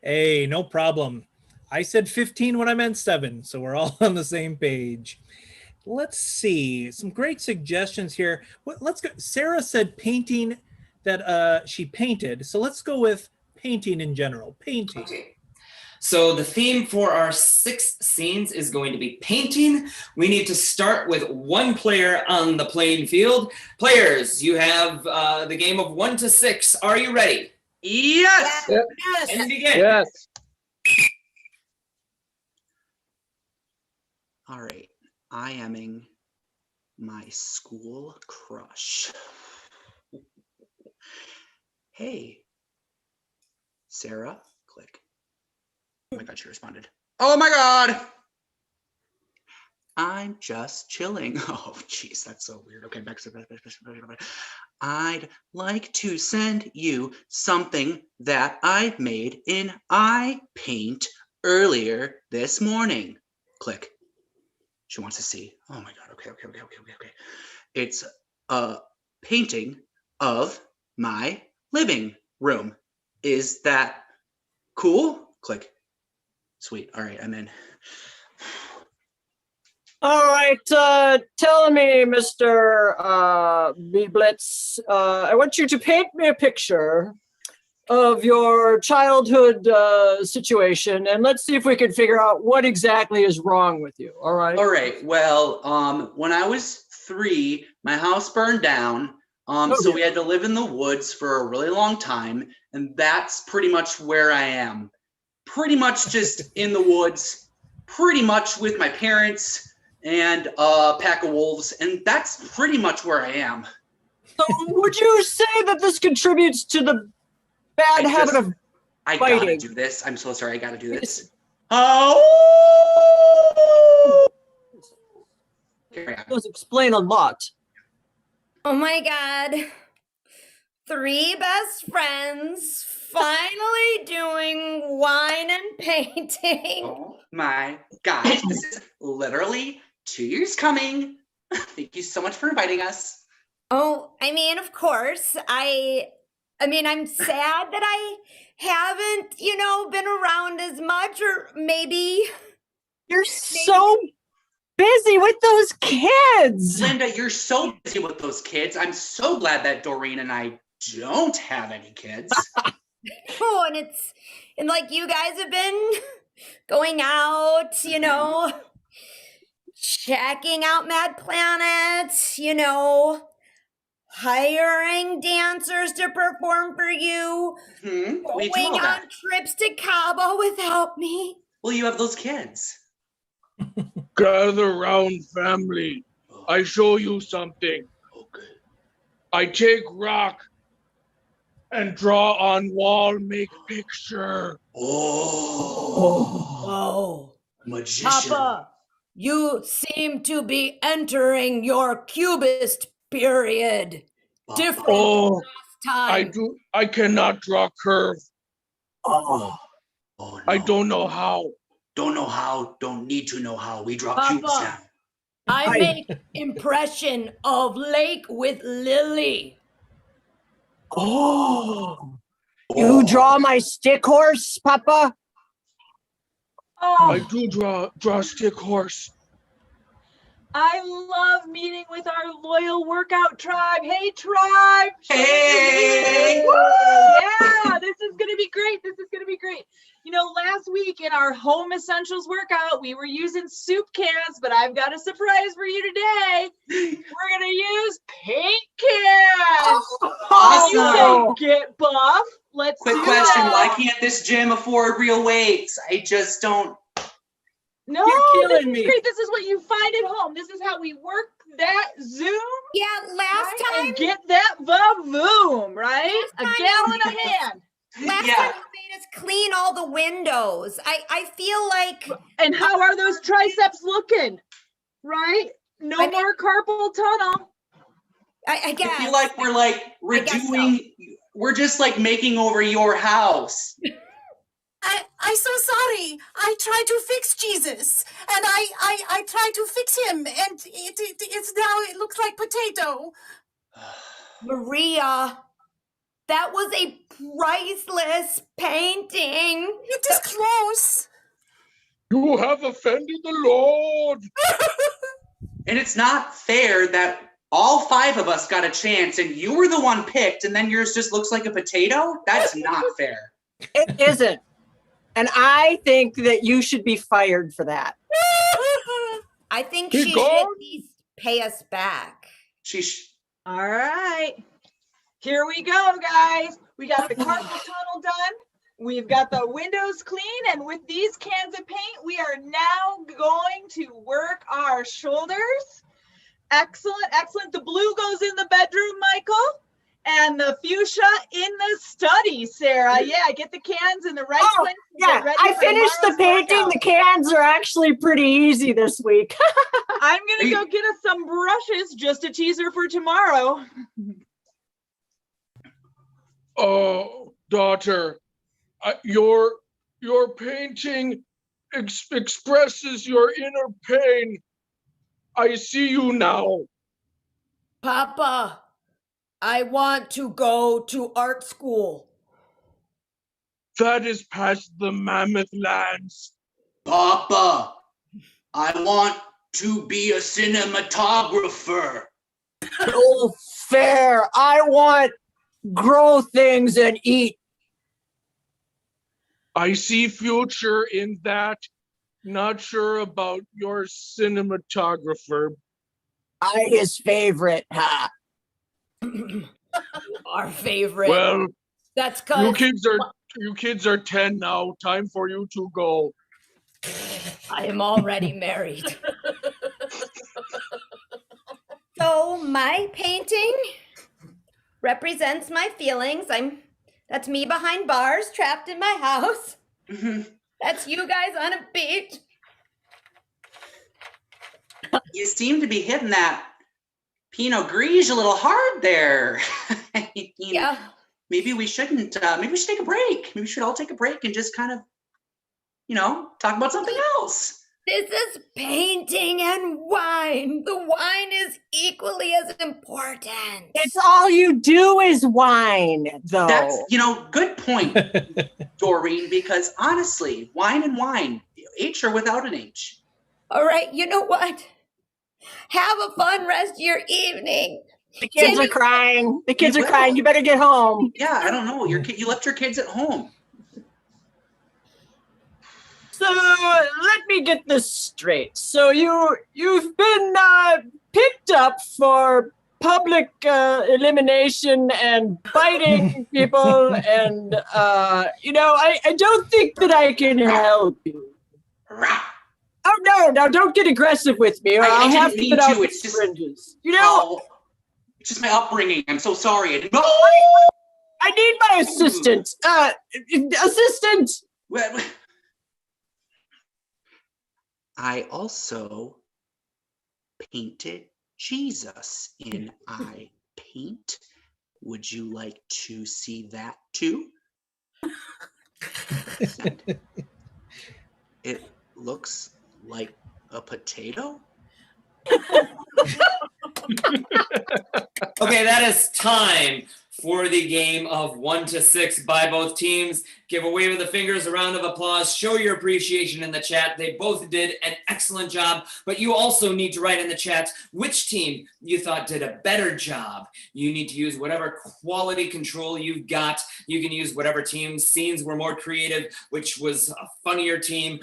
Hey, no problem. I said 15 when I meant 7, so we're all on the same page. Let's see, some great suggestions here. Let's go. Sarah said painting that she painted, so let's go with painting in general. Painting. Okay. So the theme for our 6 scenes is going to be painting. We need to start with 1 player on the playing field. Players, you have the game of 1 to 6. Are you ready? Yes. Yes. And begin. Yes. All right. I aming my school crush. Hey, Sarah, click. Oh my God, she responded. Oh my God. I'm just chilling. Oh, jeez, that's so weird. Okay, back to I'd like to send you something that I made in eye paint earlier this morning. Click. She wants to see. Oh my God. Okay. It's a painting of my living room. Is that cool? Click. Sweet. All right, I'm in. All right, tell me, Mr. B Blitz, I want you to paint me a picture of your childhood situation, and let's see if we can figure out what exactly is wrong with you. All right. All right. Well, when I was 3, my house burned down. So we had to live in the woods for a really long time, and that's pretty much where I am. Pretty much just in the woods, pretty much with my parents and a pack of wolves, and that's pretty much where I am. So would you say that this contributes to the bad habit of I fighting? gotta do this. I'm so sorry. I gotta do this. Oh! Those explain a lot. Oh my God. 3 best friends finally doing wine and painting. Oh my gosh. This is literally 2 years coming. Thank you so much for inviting us. Oh, I mean, of course. I mean, I'm sad that I haven't, been around as much, or maybe. You're so busy with those kids. Linda, you're so busy with those kids. I'm so glad that Doreen and I don't have any kids. Oh, and like you guys have been going out, checking out Mad Planet, hiring dancers to perform for you, going on trips to Cabo without me. Well, you have those kids. Gather round, family. I show you something. Okay. I take rock and draw on wall, make picture. Oh. Magician. Papa, you seem to be entering your Cubist period. Different than last time. I cannot draw curve. Oh no. I don't know how. Don't know how, don't need to know how. We draw Papa, cubes now. I make impression of Lake with Lily. Oh. You draw my stick horse, Papa? Oh, I do draw a stick horse. I love meeting with our loyal workout tribe. Hey, tribe. Hey. Yeah, this is going to be great. This is going to be great. You know, last week in our home essentials workout, we were using soup cans, but I've got a surprise for you today. We're going to use paint cans. Awesome. You say get buff. Let's Quick do question: that. why can't this gym afford real weights? I just don't. No, You're this killing is me. great. This is what you find at home. This is how we work that Zoom. Yeah, last And time, get that boom, right? A Last time gallon you a hand. last Yeah. time you made us clean all the windows. I feel like And how are those triceps looking? Right? No I mean- more carpal tunnel. I guess. I feel like we're like I guess so. redoing. We're just like making over your house. I'm so sorry. I tried to fix Jesus, and I tried to fix him, and it's now it looks like potato. Maria, that was a priceless painting. It is close. You have offended the Lord. And it's not fair that all 5 of us got a chance and you were the one picked and then yours just looks like a potato. That's not fair. It isn't. And I think that you should be fired for that. I think Be she should gone. at least pay us back. All right. Here we go, guys. We got the carpal tunnel done. We've got the windows clean. And with these cans of paint, we are now going to work our shoulders. Excellent, excellent. The blue goes in the bedroom, Michael. And the fuchsia in the study, Sarah. Yeah, get the cans in the right Oh, place. and yeah, get ready I for finished the tomorrow's painting. workout. The cans are actually pretty easy this week. I'm going to go get us some brushes, just a teaser for tomorrow. Oh, daughter, your painting expresses your inner pain. I see you now. Papa, I want to go to art school. That is past the mammoth lands. Papa, I want to be a cinematographer. Oh, fair. I want grow things and eat. I see future in that. Not sure about your cinematographer. I his favorite. Ha. Our favorite. Well, That's you because kids are 10 now. Time for you to go. I am already married. So my painting represents my feelings. That's me behind bars, trapped in my house. That's you guys on a beach. You seem to be hitting that Pinot Gris a little hard there. Yeah. Maybe we shouldn't. Maybe we should take a break. Maybe we should all take a break and just kind of, talk about something else. This is painting and wine. The wine is equally as important. It's all you do is whine, though. That's, good point, Doreen, because honestly, wine and wine, H or without an H. All right, you know what? Have a fun rest of your evening. The kids are crying. The kids You are crying. will. You better get home. Yeah, I don't know. You left your kids at home. So let me get this straight. So you've been picked up for public elimination and biting people, and I don't think that I can help you. Rah. Oh no! Don't get aggressive with me, or I I'll didn't have to mean get out to. the It's just- syringes. It's just my upbringing. I'm so sorry. No. I need my assistant. Assistant. Well, I also painted Jesus in eye paint. Would you like to see that too? It looks like a potato. Okay, that is time for the game of 1 to 6 by both teams. Give a wave of the fingers, a round of applause, show your appreciation in the chat. They both did an excellent job, but you also need to write in the chat which team you thought did a better job. You need to use whatever quality control you've got. You can use whatever team's scenes were more creative, which was a funnier team,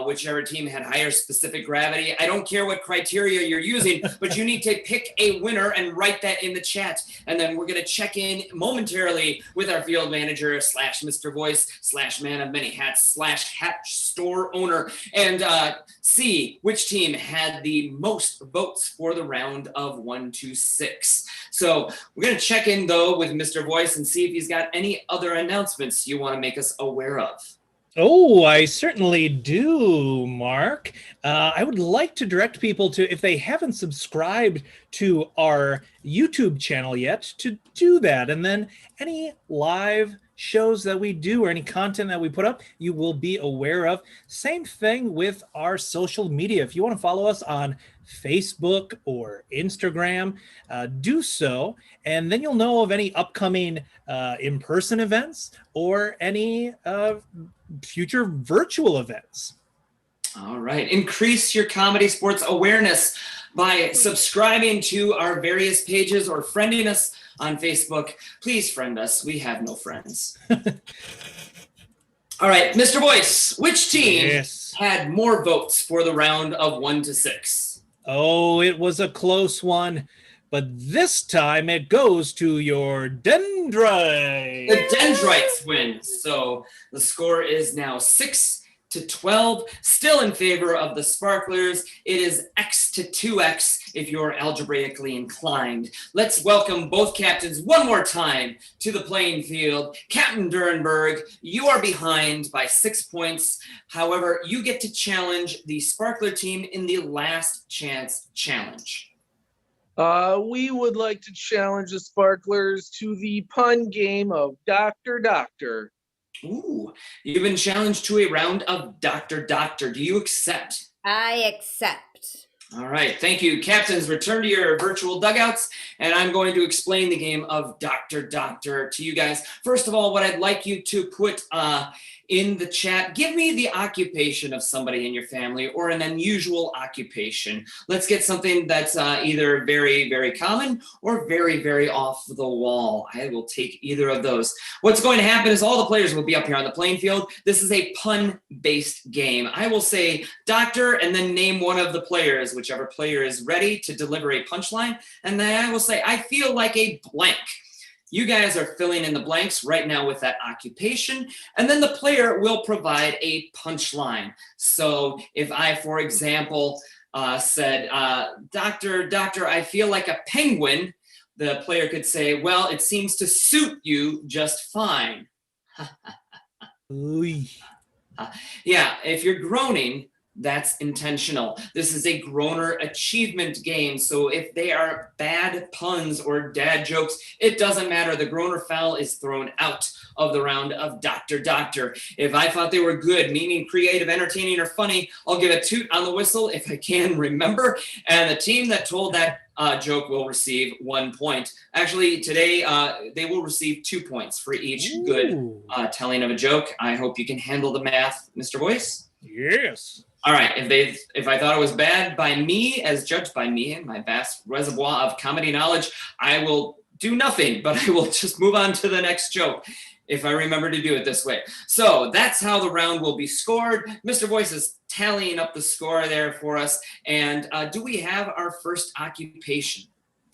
whichever team had higher specific gravity. I don't care what criteria you're using, but you need to pick a winner and write that in the chat. And then we're going to check in momentarily with our field manager / Mr. Voice / man of many hats / hat store owner and see which team had the most votes for the round of 1 to 6. So we're going to check in though with Mr. Voice and see if he's got any other announcements you want to make us aware of. Oh, I certainly do, Mark. I would like to direct people to, if they haven't subscribed to our YouTube channel yet, to do that. And then any live shows that we do or any content that we put up, you will be aware of. Same thing with our social media. If you want to follow us on Facebook or Instagram, do so. And then you'll know of any upcoming in-person events or any future virtual events. All right. Increase your Comedy Sports awareness by subscribing to our various pages or friending us on Facebook. Please friend us. We have no friends. All right, Mr. Voice, which team had more votes for the round of 1 to 6? Oh, it was a close one, but this time it goes to your Dendrites. The Dendrites win. So the score is now 6 to 12, still in favor of the Sparklers. It is X to 2X if you're algebraically inclined. Let's welcome both captains one more time to the playing field. Captain Durenberg, you are behind by 6 points. However, you get to challenge the Sparkler team in the last chance challenge. We would like to challenge the Sparklers to the pun game of Dr. Doctor. Ooh, you've been challenged to a round of Dr. Doctor. Do you accept? I accept. All right, thank you. Captains, return to your virtual dugouts, and I'm going to explain the game of Dr. Doctor to you guys. First of all, what I'd like you to put in the chat, give me the occupation of somebody in your family or an unusual occupation. Let's get something that's either very, very common or very, very off the wall. I will take either of those. What's going to happen is all the players will be up here on the playing field. This is a pun-based game. I will say doctor and then name one of the players, whichever player is ready to deliver a punchline. And then I will say, I feel like a blank. You guys are filling in the blanks right now with that occupation, and then the player will provide a punchline. So if I, for example, said, Doctor, I feel like a penguin, the player could say, well, it seems to suit you just fine. Yeah, if you're groaning, that's intentional. This is a groaner achievement game. So if they are bad puns or dad jokes, it doesn't matter. The groaner foul is thrown out of the round of Dr. Doctor. If I thought they were good, meaning creative, entertaining, or funny, I'll give a toot on the whistle if I can remember. And the team that told that joke will receive 1 point. Actually, today they will receive 2 points for each good telling of a joke. I hope you can handle the math, Mr. Voice. Yes. All right, if I thought it was bad by me, as judged by me and my vast reservoir of comedy knowledge, I will do nothing, but I will just move on to the next joke if I remember to do it this way. So that's how the round will be scored. Mr. Voice is tallying up the score there for us. And do we have our first occupation?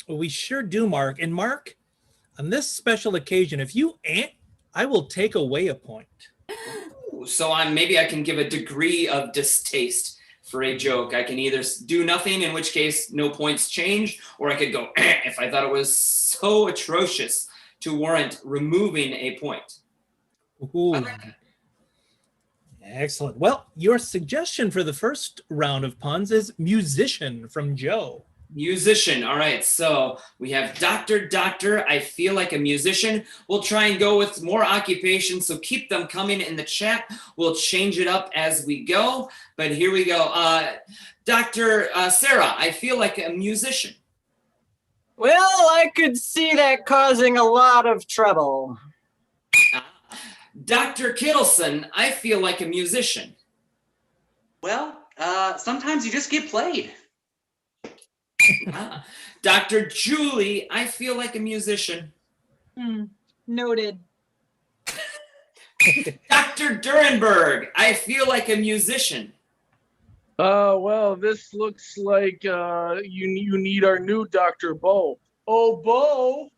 We sure do, Mark. And Mark, on this special occasion, if you I will take away a point. So maybe I can give a degree of distaste for a joke. I can either do nothing, in which case no points change, or I could go if I thought it was so atrocious to warrant removing a point. Ooh. Excellent. Well, your suggestion for the first round of puns is musician from Joe. Musician. All right. So we have Doctor. I feel like a musician. We'll try and go with more occupations. So keep them coming in the chat. We'll change it up as we go. But here we go. Dr. Sarah, I feel like a musician. Well, I could see that causing a lot of trouble. Dr. Kittleson, I feel like a musician. Well, sometimes you just get played. Dr. Julie, I feel like a musician. Noted. Dr. Durenberg, I feel like a musician. Well, this looks like you need our new Dr. Bo. Oh, Bo.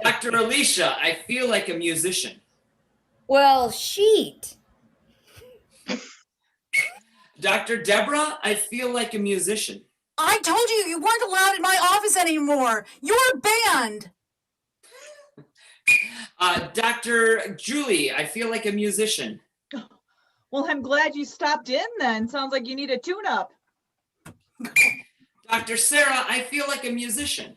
Dr. Alicia, I feel like a musician. Well, sheet. Dr. Deborah, I feel like a musician. I told you you weren't allowed in my office anymore. You're banned. Dr. Julie, I feel like a musician. Well, I'm glad you stopped in then. Sounds like you need a tune-up. Dr. Sarah, I feel like a musician.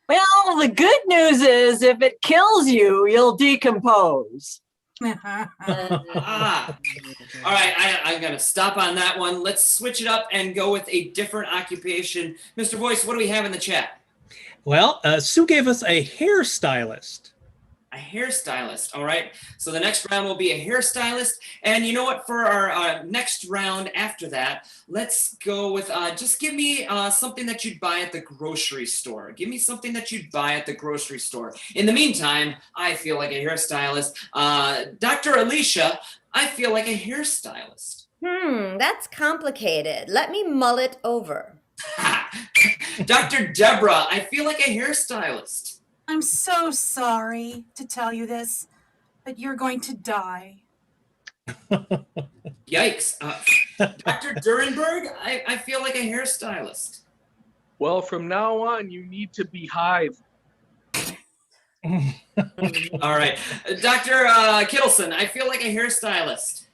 Well, the good news is if it kills you, you'll decompose. All right, I'm going to stop on that one. Let's switch it up and go with a different occupation. Mr. Voice, what do we have in the chat? Well, Sue gave us a hairstylist. A hairstylist. All right. So the next round will be a hairstylist. And you know what? For our next round after that, let's go with just give me something that you'd buy at the grocery store. Give me something that you'd buy at the grocery store. In the meantime, I feel like a hairstylist. Dr. Alicia, I feel like a hairstylist. That's complicated. Let me mull it over. Dr. Deborah, I feel like a hairstylist. I'm so sorry to tell you this, but you're going to die. Yikes. Dr. Durenberg, I feel like a hairstylist. Well, from now on, you need to be Hive. All right. Dr. Kittleson, I feel like a hairstylist.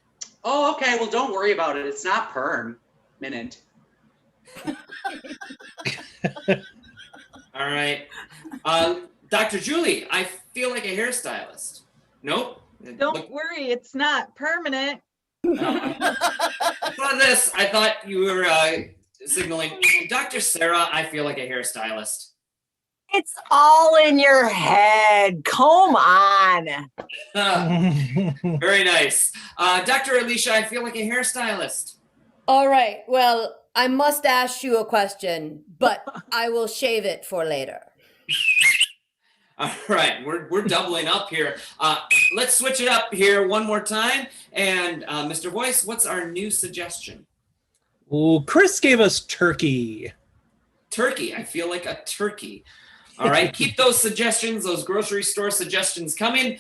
Oh, okay. Well, don't worry about it. It's not permanent. All right. Dr. Julie, I feel like a hairstylist. Nope. Don't worry, it's not permanent. I thought you were signaling. Dr. Sarah, I feel like a hairstylist. It's all in your head. Come on. Very nice. Dr. Alicia, I feel like a hairstylist. All right. Well, I must ask you a question, but I will shave it for later. All right, we're doubling up here. Let's switch it up here one more time. And Mr. Voice, what's our new suggestion? Ooh, Chris gave us turkey. Turkey. I feel like a turkey. All right, keep those suggestions, those grocery store suggestions coming.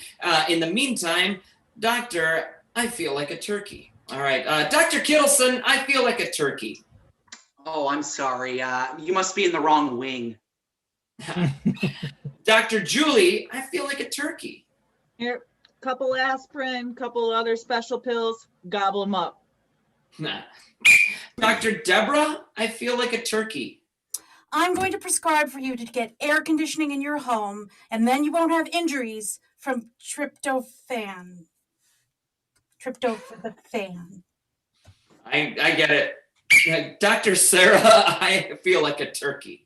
In the meantime, Doctor, I feel like a turkey. All right, Dr. Kittleson, I feel like a turkey. Oh, I'm sorry. You must be in the wrong wing. Dr. Julie, I feel like a turkey. Here, couple aspirin, couple other special pills, gobble them up. Dr. Deborah, I feel like a turkey. I'm going to prescribe for you to get air conditioning in your home, and then you won't have injuries from tryptophan. Tryptophan. I get it. Dr. Sarah, I feel like a turkey.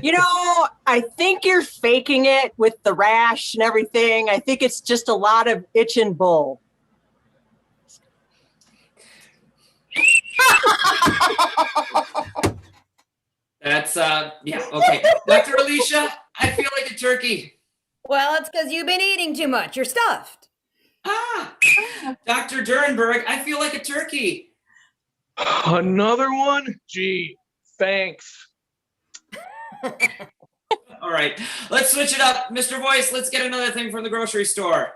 You know, I think you're faking it with the rash and everything. I think it's just a lot of itching bull. That's, yeah, okay. Dr. Alicia, I feel like a turkey. Well, it's because you've been eating too much. You're stuffed. Dr. Durenberg, I feel like a turkey. Another one? Gee, thanks. All right, let's switch it up. Mr. Voice, let's get another thing from the grocery store.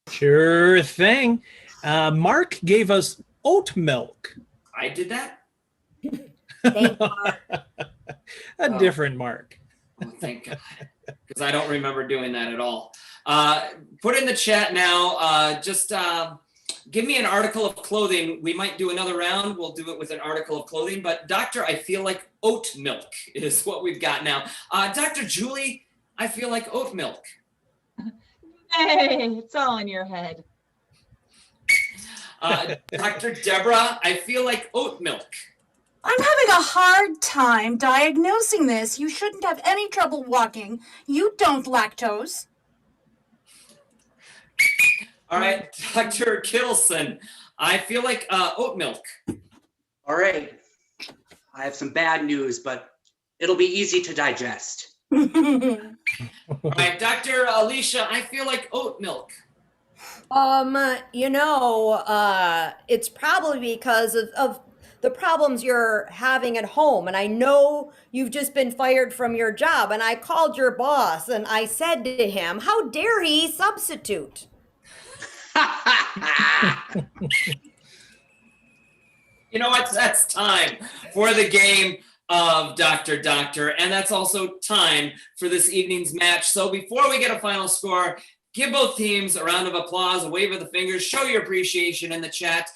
Sure thing. Mark gave us oat milk. I did that? A different Mark. Oh, thank God. Because I don't remember doing that at all. Put in the chat now, just give me an article of clothing. We might do another round. We'll do it with an article of clothing. But Doctor, I feel like oat milk is what we've got now. Dr. Julie, I feel like oat milk. Hey, it's all in your head. Dr. Deborah, I feel like oat milk. I'm having a hard time diagnosing this. You shouldn't have any trouble walking. You don't lactose. All right, Dr. Kittleson, I feel like oat milk. All right. I have some bad news, but it'll be easy to digest. All right, Dr. Alicia, I feel like oat milk. It's probably because of the problems you're having at home. And I know you've just been fired from your job. And I called your boss and I said to him, how dare he substitute? You know what? That's time for the game of Dr. Doctor. And that's also time for this evening's match. So before we get a final score, give both teams a round of applause, a wave of the fingers, show your appreciation in the chat.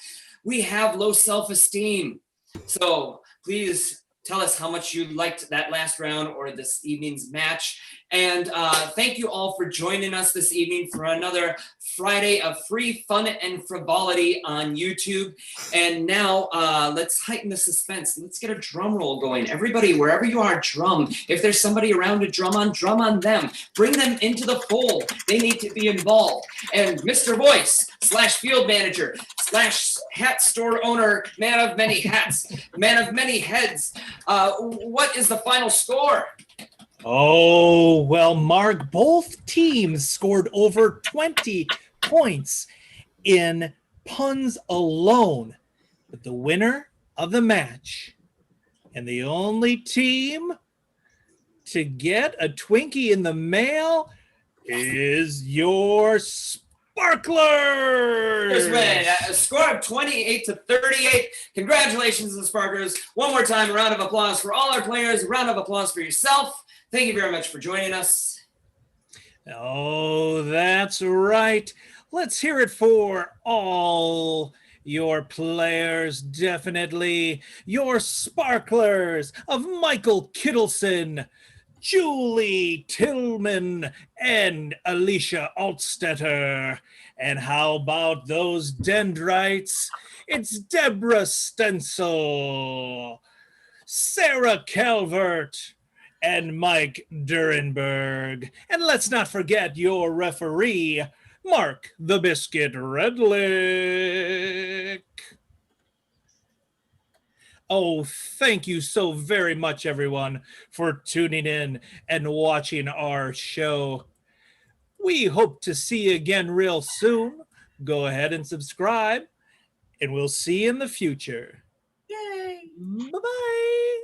We have low self-esteem. So please tell us how much you liked that last round or this evening's match. And thank you all for joining us this evening for another Friday of free fun and frivolity on YouTube. And now let's heighten the suspense. Let's get a drum roll going. Everybody, wherever you are, drum. If there's somebody around to drum on them. Bring them into the fold. They need to be involved. And Mr. Voice / field manager / hat store owner, man of many hats, man of many heads. What is the final score? Oh, well, Mark, both teams scored over 20 points in puns alone. But the winner of the match and the only team to get a Twinkie in the mail is your Sparklers. A score of 28-38. Congratulations to the Sparklers. One more time, a round of applause for all our players. A round of applause for yourself. Thank you very much for joining us. Oh, that's right. Let's hear it for all your players, definitely. Your Sparklers of Michael Kittleson, Julie Tillman, and Alicia Altstetter. And how about those Dendrites? It's Deborah Stencil, Sarah Calvert, and Mike Durenberg. And let's not forget your referee, Mark the Biscuit Redlick. Oh, thank you so very much, everyone, for tuning in and watching our show. We hope to see you again real soon. Go ahead and subscribe, and we'll see you in the future. Yay! Bye-bye.